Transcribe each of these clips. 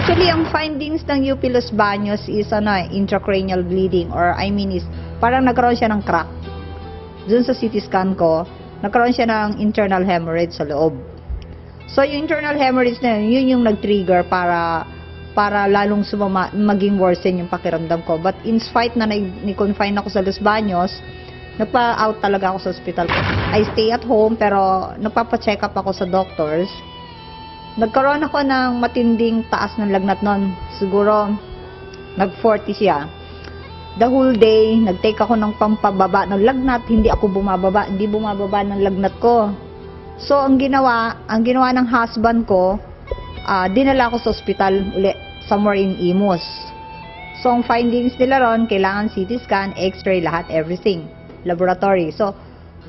Actually, ang findings ng UP Los Baños is intracranial bleeding, or is parang nagkaroon siya ng crack. Dun sa CT scan ko, nagkaroon siya ng internal hemorrhage sa loob. So, yung internal hemorrhage na yun yung nag-trigger para lalong maging worsen yung pakiramdam ko. But in spite na ni-confine ako sa Los Baños, nagpa-out talaga ako sa hospital. I stay at home, pero nagpapa-check up ako sa doctors. Nagkaroon ako ng matinding taas ng lagnat nun. Siguro, nag-40 siya. The whole day, nag-take ako ng pampababa ng lagnat. Hindi bumababa ng lagnat ko. So, ang ginawa ng husband ko, dinala ko sa hospital uli, somewhere in Imus. So, ang findings nila ron, kailangan CT scan, X-ray, lahat, everything. Laboratory. So,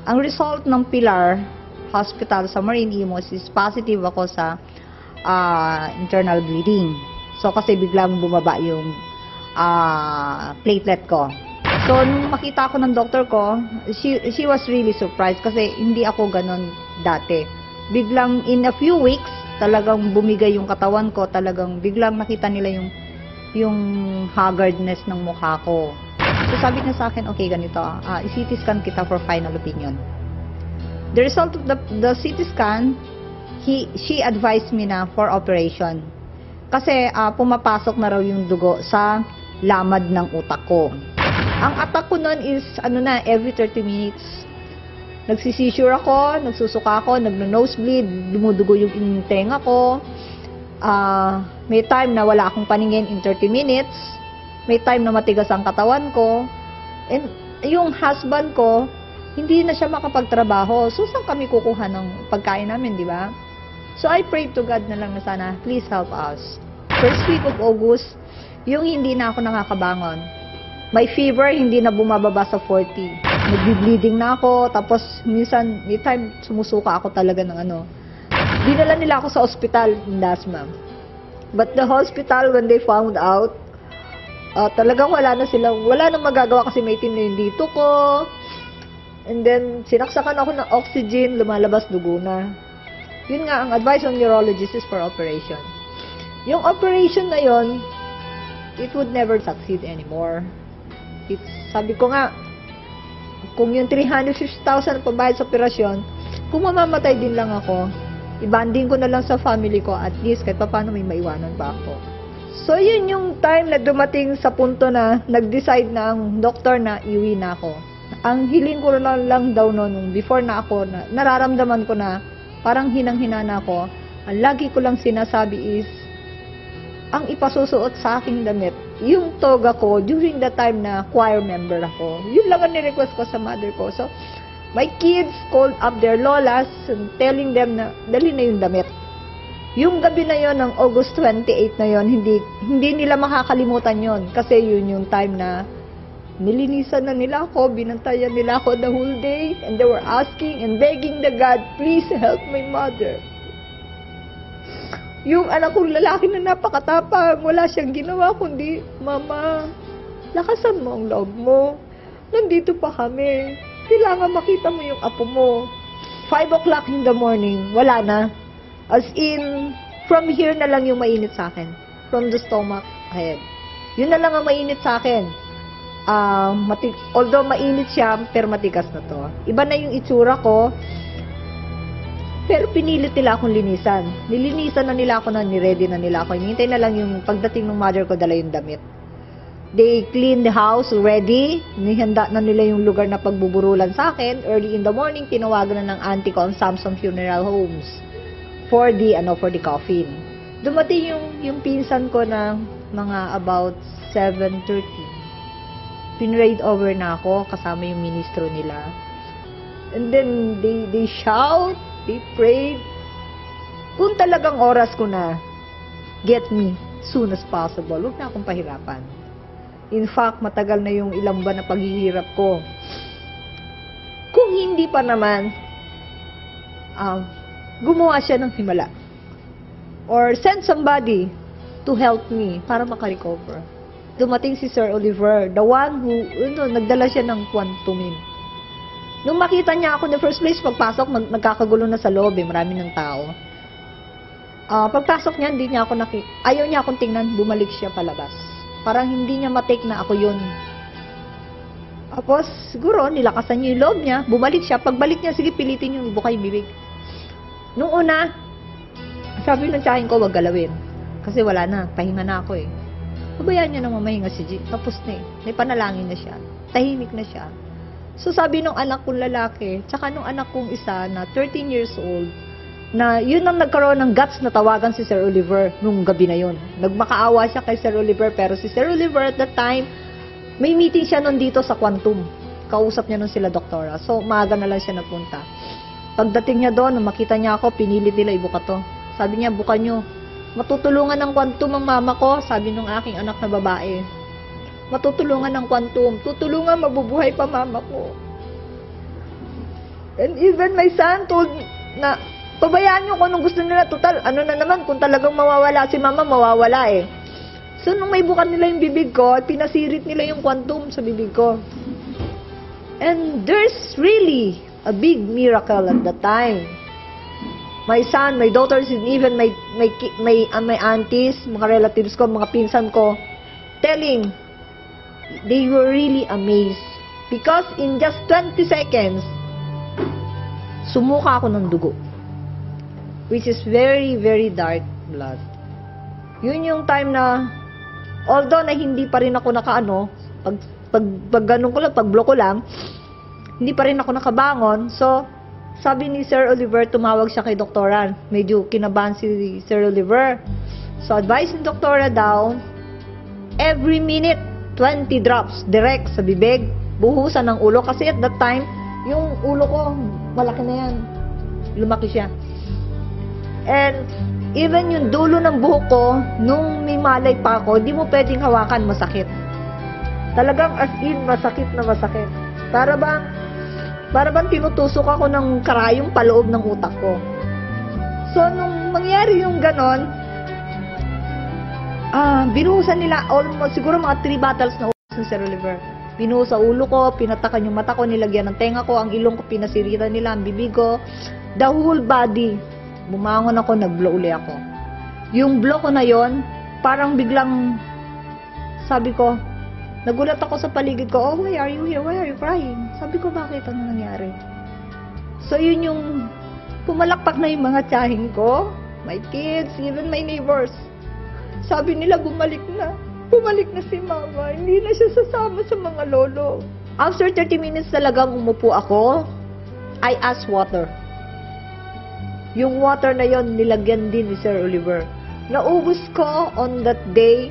ang result ng Pilar Hospital sa Marine Imus is positive ako sa internal bleeding. So, kasi biglang bumaba yung platelet ko. So, nung makita ko ng doktor ko, she was really surprised kasi hindi ako ganon dati. Biglang in a few weeks, talagang bumigay yung katawan ko, talagang biglang nakita nila yung haggardness ng mukha ko. So, sabi niya sa akin, okay, ganito, i-CT scan kita for final opinion. The result of the CT scan, she advised me na for operation. Kasi pumapasok na raw yung dugo sa lamad ng utak ko. Ang attack ko nun is, every 30 minutes. Nagsisisure ako, nagsusuka ako, nagno-nosebleed, dumudugo yung tenga ko. May time na wala akong paningin in 30 minutes. May time na matigas ang katawan ko. And yung husband ko, hindi na siya makapagtrabaho. So, saan kami kukuha ng pagkain namin, di ba? So, I prayed to God na lang na sana, please help us. First week of August, yung hindi na ako nakakabangon. My fever, hindi na bumababa sa 40. Nagbi-bleeding na ako, tapos minsan, may time, sumusuka ako talaga ng Dinala nila ako sa ospital, Dasma. But the hospital, when they found out, talagang wala na magagawa kasi may itim na yung dito ko. And then, sinaksakan ako ng oxygen, lumalabas dugo na. Yun nga, ang advice ng neurologist is for operation. Yung operation na yon, it would never succeed anymore. Sabi ko nga, kung yung 350,000 pabayad sa operasyon, kung mamamatay din lang ako, ibanding ko na lang sa family ko, at least kahit paano may maiwanan pa ako. So, yun yung time na dumating sa punto na nag-decide na ang doktor na iwi na ako. Ang hiling ko lang daw noon, before na ako, nararamdaman ko na parang hinang-hina na ako. Ang lagi ko lang sinasabi is, ang ipasusuot sa aking damit, yung toga ko during the time na choir member ako. Yun lang ang ni-request ko sa mother ko. So, my kids called up their lolas and telling them na dali na yung damit. Yung gabi na yon ng August 28 na yon, hindi nila makakalimutan yon kasi yun yung time na nilinisan na nila ako, binantayan nila ako the whole day, and they were asking and begging the God, please help my mother. Yung anak kong lalaki na napakatapang, wala siyang ginawa kundi, Mama, lakasan mo ang loob mo. Nandito pa kami. Kailangan makita mo yung apo mo. 5 o'clock in the morning, wala na. As in, from here na lang yung mainit sa akin. From the stomach ahead. Yun na lang ang mainit sa akin. Although mainit siya, pero matigas na to. Iba na yung itsura ko, pero pinilit nila akong linisan. Nilinisan na nila ako, niready na nila ako. Hinintay na lang yung pagdating ng mother ko, dala yung damit. They clean the house already. Nihanda na nila yung lugar na pagbuburulan sa akin. Early in the morning, tinawagan na ng auntie ko ang Samsung Funeral Homes for the coffin. Dumating yung pinsan ko na mga about 7:30. Pinrayed over na ako kasama yung ministro nila. And then they shout, they prayed. Kung talagang oras ko na, get me soon as possible. Huwag na akong pahirapan. In fact, matagal na yung ilang buwan na paghihirap ko. Kung hindi pa naman, gumawa siya ng himala. Or send somebody to help me para makarecover. Dumating si Sir Oliver, the one who, nagdala siya ng Quantumin. Nung makita niya ako in the first place, pagpasok, nagkakagulo na sa loob, marami ng tao. Pagpasok niya, hindi niya ako ayaw niya akong tingnan, bumalik siya palabas. Parang hindi niya matake na ako yun. Tapos, siguro, nilakasan niya yung loob niya, bumalik siya. Pagbalik niya, sige, pilitin yung ibuka yung bibig. Nung una, sabi ng tiyahin ko, wag galawin. Kasi wala na, pahinga na ako eh. Pabayaan niya na mamahinga si G. Tapos na eh, may panalangin na siya. Tahimik na siya. So sabi nung anak kong lalaki, tsaka nung anak kong isa na 13 years old, na yun ang nagkaroon ng guts na tawagan si Sir Oliver nung gabi na yun. Nagmakaawa siya kay Sir Oliver, pero si Sir Oliver at that time, may meeting siya nun dito sa Quantum. Kausap niya nun sila doktora. So, maaga na lang siya nagpunta. Pagdating niya doon, nung makita niya ako, pinilit nila ibuka to. Sabi niya, buka nyo. Matutulungan ng Quantum ang mama ko, sabi nung aking anak na babae. Matutulungan ng Quantum. Tutulungan, mabubuhay pa mama ko. And even my son told na, pabayaan nyo kung anong gusto nila. Total, ano na naman, kung talagang mawawala si mama, mawawala eh. So, nung may bukan nila yung bibig ko, pinasirit nila yung Quantum sa bibig ko. And there's really a big miracle at that time. My son, my daughters, and even my aunties, mga relatives ko, mga pinsan ko, telling, they were really amazed. Because in just 20 seconds, sumuka ako ng dugo. Which is very, very dark blood. Yun yung time na, although na hindi pa rin ako nakaano, pag ganun ko lang, pag block ko lang, hindi pa rin ako nakabangon. So, sabi ni Sir Oliver, tumawag siya kay Doktora. Medyo kinabahan si Sir Oliver. So, advice ni Doktora daw, every minute, 20 drops direct sa bibig, buhusan ng ulo. Kasi at that time, yung ulo ko, malaki na yan. Lumaki siya. And even yung dulo ng buhok ko, nung may malay pa ako, di mo pwedeng hawakan, masakit. Talagang as in, masakit na masakit. Para bang tinutusok ako ng karayong paloob ng utak ko. So, nung mangyari yung ganon, binuhusan nila almost, siguro mga 3 bottles na ulos ng Sir Oliver. Binuhos sa ulo ko, pinatakan yung mata ko, nilagyan ng tenga ko, ang ilong ko, pinasiritan nila, ang bibig ko, the whole body. Bumangon ako, nag-blow uli ako. Yung blow ko na yon, parang biglang, sabi ko, nagulat ako sa paligid ko, oh, why are you here? Why are you crying? Sabi ko, bakit? Ano nangyari? So, yun yung, pumalakpak na yung mga tiyahin ko, my kids, even my neighbors. Sabi nila, bumalik na. Bumalik na si mama. Hindi na siya sasama sa mga lolo. After 30 minutes talagang umupo ako, I asked water. Yung water na yon nilagyan din ni Sir Oliver. Naubos ko on that day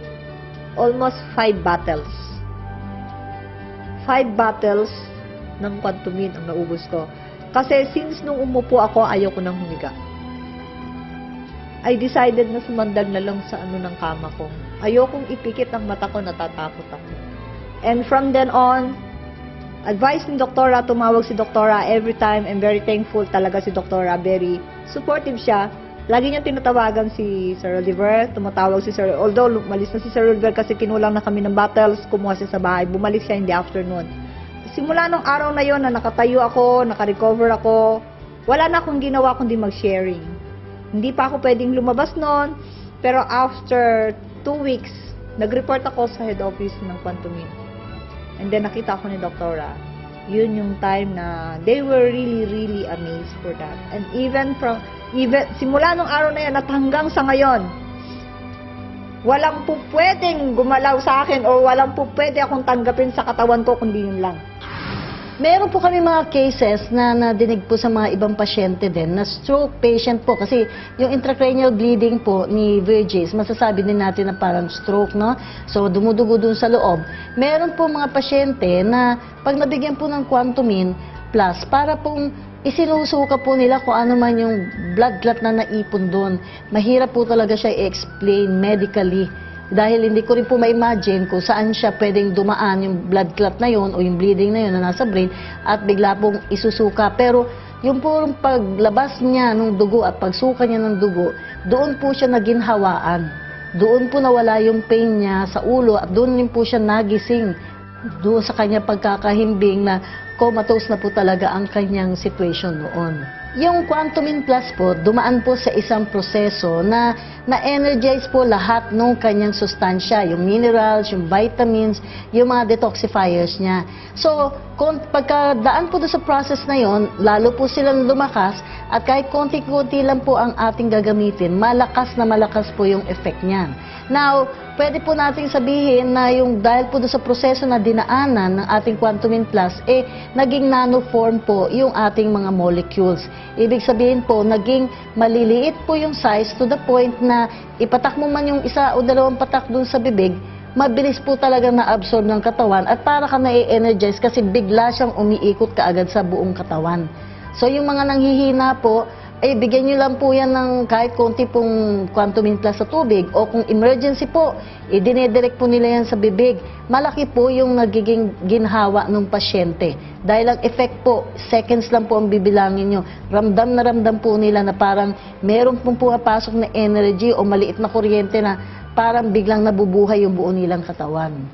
almost 5 bottles. 5 bottles ng Quantumin ang naubos ko. Kasi since nung umupo ako, ayaw ko nang humiga. I decided na sumandag na lang sa ng kama ko. Ayokong ipikit ang mata ko, natatakot ako. And from then on, advice ni Doktora, tumawag si Doktora every time. I'm very thankful talaga si Doktora. Very supportive siya. Lagi niyang tinatawagan si Sir Oliver. Tumatawag si Sir, although malis na si Sir Oliver kasi kinulang na kami ng bottles, kumuha siya sa bahay. Bumalik siya in the afternoon. Simula nung araw na yon na nakatayo ako, nakarecover ako, wala na akong ginawa kundi mag-sharing. Hindi pa ako pwedeng lumabas noon, pero after 2 weeks, nag-report ako sa head office ng Quantumin. And then nakita ako ni Doktora. Yun yung time na they were really, really amazed for that. And even simula nung araw na yan at hanggang sa ngayon, walang po pwedeng gumalaw sa akin o walang po pwede akong tanggapin sa katawan ko kundi yun lang. Meron po kami mga cases na nadinig po sa mga ibang pasyente din na stroke patient po kasi yung intracranial bleeding po ni Virgis, masasabi din natin na parang stroke, no? So, dumudugo dun sa loob. Meron po mga pasyente na pag nabigyan po ng Quantumin Plus, para pong isinusuka po nila kung ano man yung blood clot na naipon doon. Mahirap po talaga siya i-explain medically. Dahil hindi ko rin po ma-imagine kung saan siya pwedeng dumaan yung blood clot na yun o yung bleeding na yun na nasa brain at bigla pong isusuka. Pero yung pong paglabas niya ng dugo at pagsuka niya ng dugo, doon po siya naginhawaan. Doon po nawala yung pain niya sa ulo at doon din po siya nagising. Doon sa kanya pagkakahimbing na comatose na po talaga ang kanyang situation noon. Yung Quantumin Plus po, dumaan po sa isang proseso na na-energize po lahat ng kanyang sustansya, yung minerals, yung vitamins, yung mga detoxifiers niya. So, pagkadaan po doon sa process na yon, lalo po silang lumakas at kahit konti-konti lang po ang ating gagamitin, malakas na malakas po yung effect niyan. Now, pwede po nating sabihin na yung dahil po doon sa proseso na dinaanan ng ating Quantumin Plus, naging nanoform po yung ating mga molecules. Ibig sabihin po, naging maliliit po yung size to the point na ipatak mo man yung isa o dalawang patak doon sa bibig, mabilis po talaga na-absorb ng katawan at para ka na-energize kasi bigla siyang umiikot kaagad sa buong katawan. So yung mga nanghihina po, bigyan nyo lang po yan ng kahit konti pong Quantumin Plus sa tubig o kung emergency po, dinedirect po nila yan sa bibig. Malaki po yung nagiging ginhawa ng pasyente. Dahil ang effect po, seconds lang po ang bibilangin nyo. Ramdam na ramdam po nila na parang meron pong pumapasok na energy o maliit na kuryente na parang biglang nabubuhay yung buo nilang katawan.